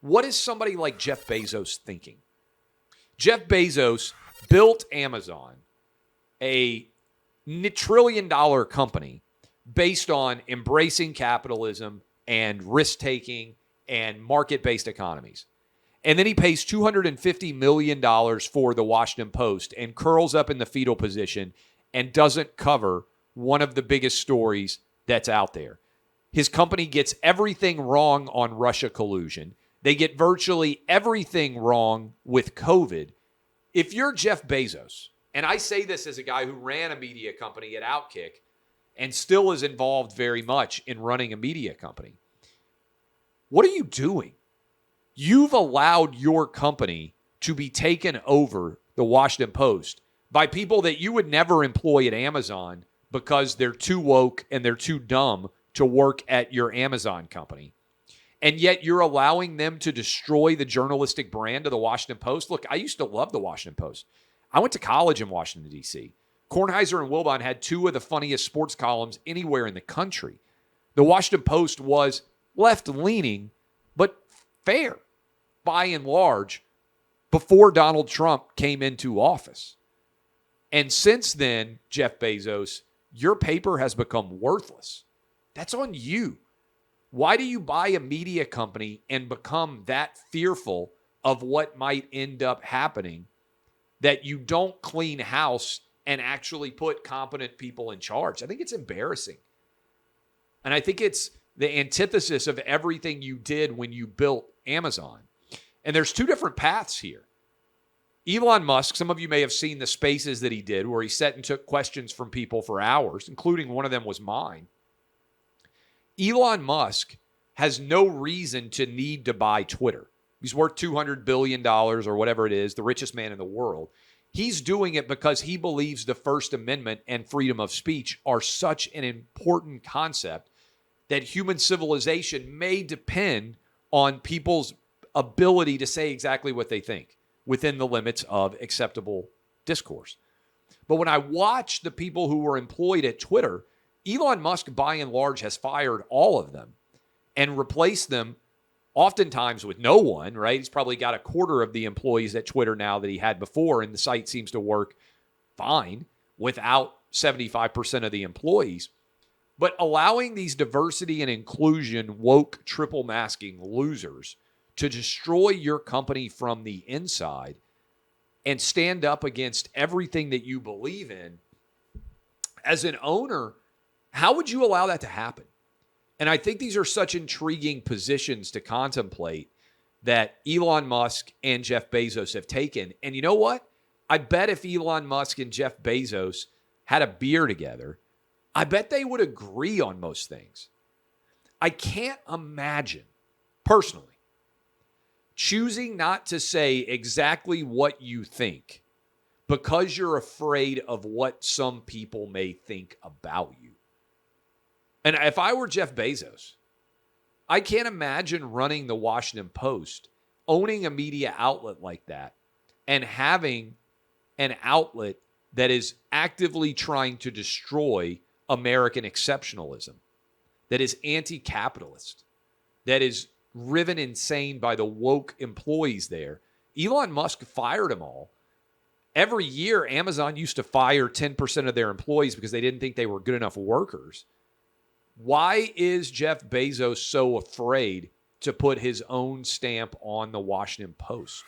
What is somebody like Jeff Bezos thinking? Jeff Bezos built Amazon, a trillion-dollar company based on embracing capitalism and risk-taking and market-based economies. And then he pays $250 million for the Washington Post and curls up in the fetal position and doesn't cover one of the biggest stories that's out there. His company gets everything wrong on Russia collusion. They get virtually everything wrong with COVID. If you're Jeff Bezos, and I say this as a guy who ran a media company at Outkick and still is involved very much in running a media company, what are you doing? You've allowed your company to be taken over, the Washington Post, by people that you would never employ at Amazon because they're too woke and they're too dumb to work at your Amazon company. And yet you're allowing them to destroy the journalistic brand of the Washington Post. Look, I used to love the Washington Post. I went to college in Washington, D.C. Kornheiser and Wilbon had two of the funniest sports columns anywhere in the country. The Washington Post was left-leaning, but fair, by and large, before Donald Trump came into office. And since then, Jeff Bezos, your paper has become worthless. That's on you. Why do you buy a media company and become that fearful of what might end up happening that you don't clean house and actually put competent people in charge? I think it's embarrassing. And I think it's the antithesis of everything you did when you built Amazon. And there's two different paths here. Elon Musk, some of you may have seen the spaces that he did where he sat and took questions from people for hours, including one of them was mine. Elon Musk has no reason to need to buy Twitter. He's worth $200 billion or whatever it is, the richest man in the world. He's doing it because he believes the First Amendment and freedom of speech are such an important concept that human civilization may depend on people's ability to say exactly what they think within the limits of acceptable discourse. But when I watch the people who were employed at Twitter, Elon Musk, by and large, has fired all of them and replaced them oftentimes with no one, right? He's probably got a quarter of the employees at Twitter now that he had before, and the site seems to work fine without 75% of the employees. But allowing these diversity and inclusion, woke, triple masking losers to destroy your company from the inside and stand up against everything that you believe in, as an owner, how would you allow that to happen? And I think these are such intriguing positions to contemplate that Elon Musk and Jeff Bezos have taken. And you know what? I bet if Elon Musk and Jeff Bezos had a beer together, I bet they would agree on most things. I can't imagine, personally, choosing not to say exactly what you think because you're afraid of what some people may think about you. And if I were Jeff Bezos, I can't imagine running the Washington Post, owning a media outlet like that, and having an outlet that is actively trying to destroy American exceptionalism, that is anti-capitalist, that is driven insane by the woke employees there. Elon Musk fired them all. Every year, Amazon used to fire 10% of their employees because they didn't think they were good enough workers. Why is Jeff Bezos so afraid to put his own stamp on the Washington Post?